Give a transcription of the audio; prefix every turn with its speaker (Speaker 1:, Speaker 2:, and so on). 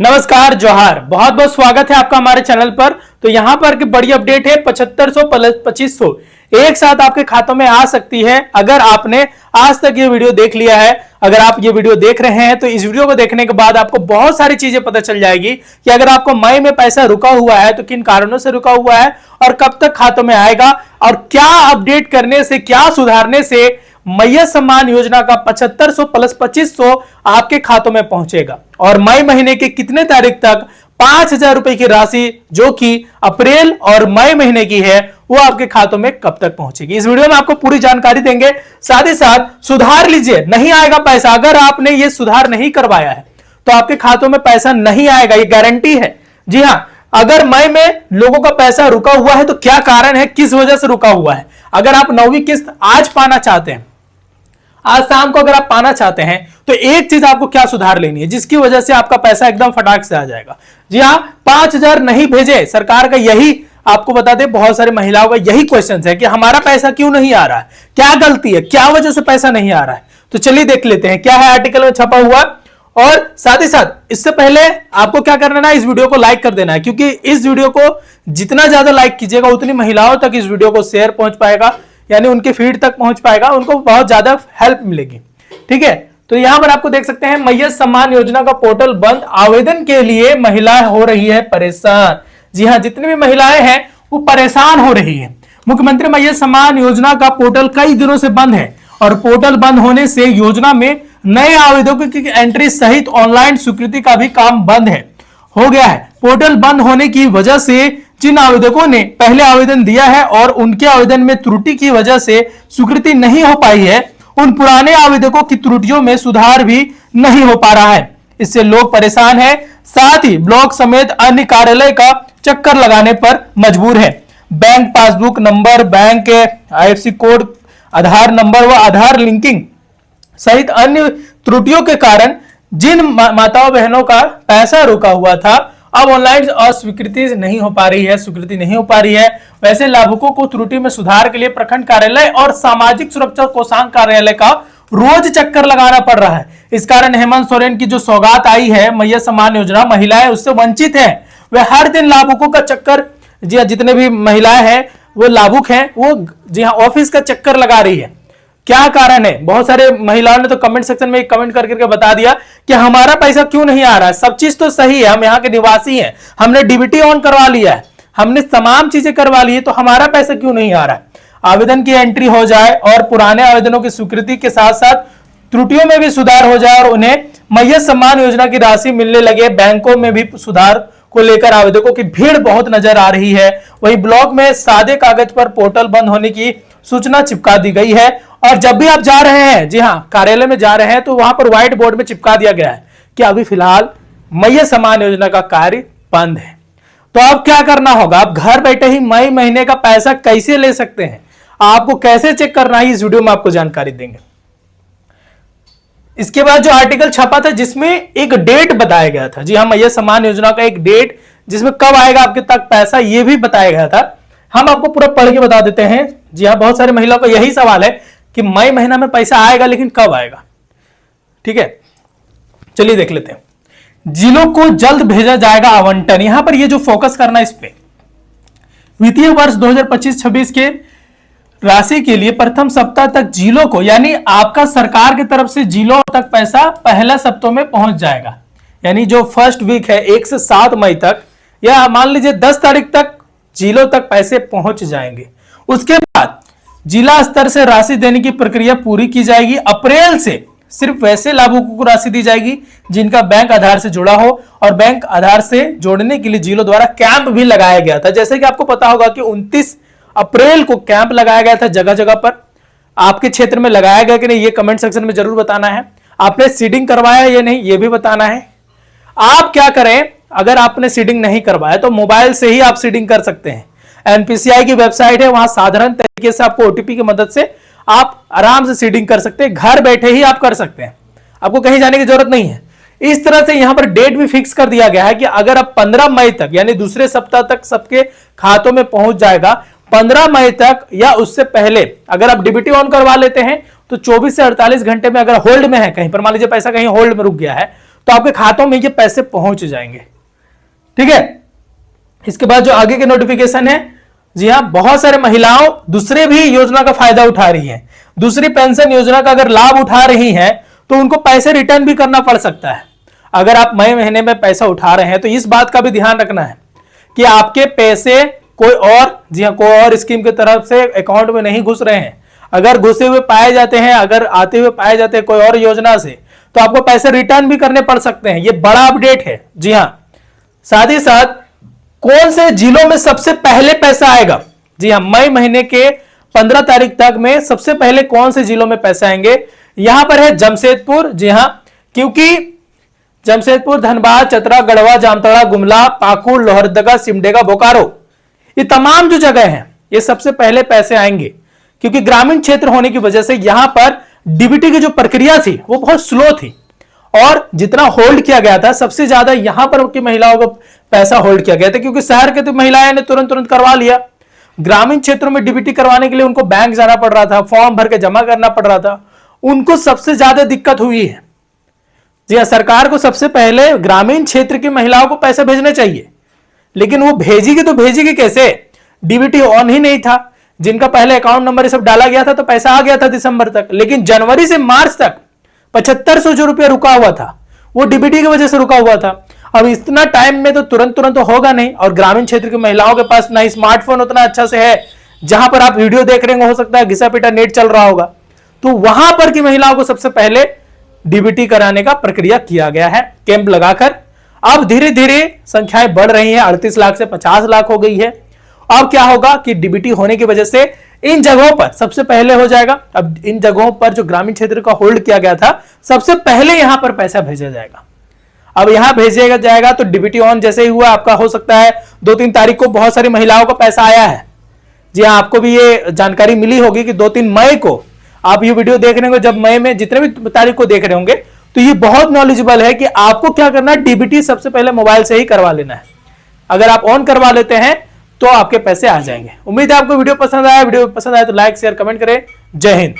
Speaker 1: नमस्कार, जोहार। बहुत बहुत स्वागत है आपका हमारे चैनल पर। तो यहां पर की बड़ी अपडेट है, 7500 प्लस 2500 एक साथ आपके खातों में आ सकती है। अगर आपने आज तक ये वीडियो देख लिया है, अगर आप ये वीडियो देख रहे हैं, तो इस वीडियो को देखने के बाद आपको बहुत सारी चीजें पता चल जाएगी कि अगर आपको मई में पैसा रुका हुआ है तो किन कारणों से रुका हुआ है और कब तक खातों में आएगा और क्या अपडेट करने से, क्या सुधारने से मैया सम्मान योजना का 7500 प्लस 2500 आपके खातों में पहुंचेगा और मई महीने के कितने तारीख तक 5000 रुपए की राशि जो कि अप्रैल और मई महीने की है वो आपके खातों में कब तक पहुंचेगी। इस वीडियो में आपको पूरी जानकारी देंगे। साथ ही साथ सुधार लीजिए, नहीं आएगा पैसा। अगर आपने ये सुधार नहीं करवाया है तो आपके खातों में पैसा नहीं आएगा, ये गारंटी है। जी हां, अगर मई में लोगों का पैसा रुका हुआ है तो क्या कारण है, किस वजह से रुका हुआ है। अगर आप 9वीं किस्त आज पाना चाहते हैं, आज शाम को अगर आप पाना चाहते हैं, तो एक चीज आपको क्या सुधार लेनी है जिसकी वजह से आपका पैसा एकदम फटाक से आ जाएगा। जी हां, 5000 नहीं भेजे, सरकार का यही आपको बता दें, बहुत सारी महिलाओं का यही क्वेश्चन है कि हमारा पैसा क्यों नहीं आ रहा है, क्या गलती है, क्या वजह से पैसा नहीं आ रहा है। तो चलिए देख लेते हैं क्या है आर्टिकल में छपा हुआ। और साथ ही साथ इससे पहले आपको क्या करना है, इस वीडियो को लाइक कर देना है, क्योंकि इस वीडियो को जितना ज्यादा लाइक कीजिएगा उतनी महिलाओं तक इस वीडियो को शेयर पहुंच पाएगा, यानी उनके फीड तक पहुंच पाएगा, उनको बहुत ज्यादा हेल्प मिलेगी। ठीक है, तो यहां पर आपको देख सकते हैं मैया सम्मान योजना का पोर्टल बंद, आवेदन के लिए महिलाएं हो रही है परेशान। जी हां, जितनी भी महिलाएं हैं वो परेशान हो रही है। मुख्यमंत्री मैया सम्मान योजना का पोर्टल कई दिनों से बंद है और पोर्टल बंद होने से योजना में नए आवेदकों की एंट्री सहित ऑनलाइन स्वीकृति का भी काम बंद हो गया है। पोर्टल बंद होने की वजह से जिन आवेदकों ने पहले आवेदन दिया है और उनके आवेदन में त्रुटि की वजह से स्वीकृति नहीं हो पाई है, उन पुराने आवेदकों की त्रुटियों में सुधार भी नहीं हो पा रहा है। इससे लोग परेशान हैं, साथ ही ब्लॉक समेत अन्य कार्यालय का चक्कर लगाने पर मजबूर है। बैंक पासबुक नंबर, बैंक के IFSC कोड, आधार नंबर व आधार लिंकिंग सहित अन्य त्रुटियों के कारण जिन माताओं बहनों का पैसा रुका हुआ था अब ऑनलाइन अस्वीकृति नहीं हो पा रही है, स्वीकृति नहीं हो पा रही है। वैसे लाभुकों को त्रुटि में सुधार के लिए प्रखंड कार्यालय और सामाजिक सुरक्षा कोषांग कार्यालय का रोज चक्कर लगाना पड़ रहा है। इस कारण हेमंत सोरेन की जो सौगात आई है मैया सम्मान योजना, महिलाएं उससे वंचित है। वे हर दिन लाभुकों का चक्कर, जी हाँ, जितने भी महिलाएं हैं वो लाभुक हैं, वो जी हाँ ऑफिस का चक्कर लगा रही है। क्या कारण है, बहुत सारे महिलाओं ने तो कमेंट सेक्शन में कमेंट करके बता दिया कि हमारा पैसा क्यों नहीं आ रहा है। सब चीज तो सही है, हम यहाँ के निवासी हैं, हमने डीबीटी ऑन करवा लिया है, हमने तमाम चीजें करवा ली है, तो हमारा पैसा क्यों नहीं आ रहा है। आवेदन की एंट्री हो जाए और पुराने आवेदनों की स्वीकृति के साथ साथ त्रुटियों में भी सुधार हो जाए और उन्हें मैया सम्मान योजना की राशि मिलने लगे। बैंकों में भी सुधार को लेकर आवेदकों की भीड़ बहुत नजर आ रही है। वहीं ब्लॉक में सादे कागज पर पोर्टल बंद होने की सूचना चिपका दी गई है और जब भी आप जा रहे हैं, जी हाँ, कार्यालय में जा रहे हैं, तो वहां पर व्हाइट बोर्ड में चिपका दिया गया है कि अभी फिलहाल मैया सम्मान योजना का कार्य बंद है। तो अब क्या करना होगा, आप घर बैठे ही मई महीने का पैसा कैसे ले सकते हैं, आपको कैसे चेक करना है, इस वीडियो में आपको जानकारी देंगे। इसके बाद जो आर्टिकल छपा था जिसमें एक डेट बताया गया था, जी हाँ, मैया सम्मान योजना का एक डेट जिसमें कब आएगा आपके तक पैसा ये भी बताया गया था। हम आपको पूरा पढ़ के बता देते हैं। जी हाँ, बहुत सारे महिलाओं का यही सवाल है कि मई महीना में पैसा आएगा लेकिन कब आएगा। ठीक है, चलिए देख लेते हैं। जिलों को जल्द भेजा जाएगा आवंटन, यहां पर ये जो फोकस करना इस पे, वित्तीय वर्ष 2025-26 के राशि के लिए प्रथम सप्ताह तक जिलों को, यानी आपका सरकार की तरफ से जिलों तक पैसा पहला सप्ताह में पहुंच जाएगा। यानी जो फर्स्ट वीक है 1 से 7 मई तक, या मान लीजिए 10 तारीख तक जिलों तक पैसे पहुंच जाएंगे। उसके बाद जिला स्तर से राशि देने की प्रक्रिया पूरी की जाएगी। अप्रैल से सिर्फ वैसे लाभुकों को राशि दी जाएगी जिनका बैंक आधार से जुड़ा हो और बैंक आधार से जोड़ने के लिए जिलों द्वारा कैंप भी लगाया गया था। जैसे कि आपको पता होगा कि 29 अप्रैल को कैंप लगाया गया था जगह जगह पर। आपके क्षेत्र में लगाया गया कि नहीं, ये कमेंट सेक्शन में जरूर बताना है। आपने सीडिंग करवाया या नहीं, ये भी बताना है। आप क्या करें, अगर आपने सीडिंग नहीं करवाया तो मोबाइल से ही आप सीडिंग कर सकते हैं। NPCI की वेबसाइट है, वहां साधारण तरीके से आपको OTP की मदद से आप आराम से सीडिंग कर सकते हैं। घर बैठे ही आप कर सकते हैं, आपको कहीं जाने की जरूरत नहीं है। इस तरह से यहां पर डेट भी फिक्स कर दिया गया है कि अगर आप 15 मई तक, यानी दूसरे सप्ताह तक सबके खातों में पहुंच जाएगा। 15 मई तक या उससे पहले अगर आप डीबीटी ऑन करवा लेते हैं तो 24 से 48 घंटे में, अगर होल्ड में है कहीं पर, मान लीजिए पैसा कहीं होल्ड में रुक गया है, तो आपके खातों में ये पैसे पहुंच जाएंगे। ठीक है, इसके बाद जो आगे के नोटिफिकेशन है, जी हाँ, बहुत सारे महिलाओं दूसरे भी योजना का फायदा उठा रही हैं, दूसरी पेंशन योजना का अगर लाभ उठा रही हैं तो उनको पैसे रिटर्न भी करना पड़ सकता है। अगर आप मई महीने में पैसा उठा रहे हैं तो इस बात का भी ध्यान रखना है कि आपके पैसे कोई और, जी हाँ, कोई और स्कीम की तरफ से अकाउंट में नहीं घुस रहे हैं। अगर घुसे हुए पाए जाते हैं, अगर आते हुए पाए जाते हैं कोई और योजना से, तो आपको पैसे रिटर्न भी करने पड़ सकते हैं। ये बड़ा अपडेट है। जी हाँ, साथ ही साथ कौन से जिलों में सबसे पहले पैसा आएगा, जी हाँ, मई महीने के 15 तारीख तक में सबसे पहले कौन से जिलों में पैसे आएंगे, यहां पर है जमशेदपुर। जी हां, क्योंकि जमशेदपुर, धनबाद, चतरा, गढ़वा, जामताड़ा, गुमला, पाकुड़, लोहरदगा, सिमडेगा, बोकारो, ये तमाम जो जगह हैं ये सबसे पहले पैसे आएंगे, क्योंकि ग्रामीण क्षेत्र होने की वजह से यहां पर डीबीटी की जो प्रक्रिया थी वो बहुत स्लो थी और जितना होल्ड किया गया था सबसे ज्यादा यहां पर की महिलाओं को पैसा होल्ड किया गया था, क्योंकि शहर के तो महिलाएं ने तुरंत करवा लिया। ग्रामीण क्षेत्रों में डीबीटी करवाने के लिए उनको बैंक जाना पड़ रहा था, फॉर्म भर के जमा करना पड़ रहा था, उनको सबसे ज्यादा दिक्कत हुई है। जी हाँ, सरकार को सबसे पहले ग्रामीण क्षेत्र की महिलाओं को पैसे भेजने चाहिए, लेकिन वो भेजेगी तो भेजेगी कैसे, डीबीटी ऑन ही नहीं था। जिनका पहले अकाउंट नंबर सब डाला गया था तो पैसा आ गया था दिसंबर तक, लेकिन जनवरी से मार्च तक 7500 जो रुपया रुका हुआ था वो डीबीटी की वजह से रुका हुआ था। अब इतना टाइम में तो तुरंत तो होगा नहीं, और ग्रामीण क्षेत्र की महिलाओं के पास ना स्मार्टफोन उतना अच्छा से है, जहां पर आप वीडियो देख रहे हो सकता है घिसा पिटा नेट चल रहा होगा, तो वहां पर की महिलाओं को सबसे पहले डीबीटी कराने का प्रक्रिया किया गया है कैंप लगाकर। अब धीरे धीरे संख्याएं बढ़ रही हैं, 38 लाख से 50 लाख हो गई है। अब क्या होगा कि डीबीटी होने की वजह से इन जगहों पर सबसे पहले हो जाएगा। अब इन जगहों पर जो ग्रामीण क्षेत्र का होल्ड किया गया था सबसे पहले यहां पर पैसा भेजा जाएगा। अब यहां भेजेगा जाएगा तो डीबीटी ऑन जैसे ही हुआ, आपका हो सकता है 2-3 तारीख को बहुत सारी महिलाओं का पैसा आया है। जी हाँ, आपको भी ये जानकारी मिली होगी कि 2-3 मई को आप ये वीडियो देख रहे हो, जब मई में जितने भी तारीख को देख रहे होंगे, तो ये बहुत नॉलेजेबल है कि आपको क्या करना है, डीबीटी सबसे पहले मोबाइल से ही करवा लेना है। अगर आप ऑन करवा लेते हैं तो आपके पैसे आ जाएंगे। उम्मीद है आपको वीडियो पसंद आया। वीडियो पसंद आया तो लाइक शेयर कमेंट करें। जय हिंद।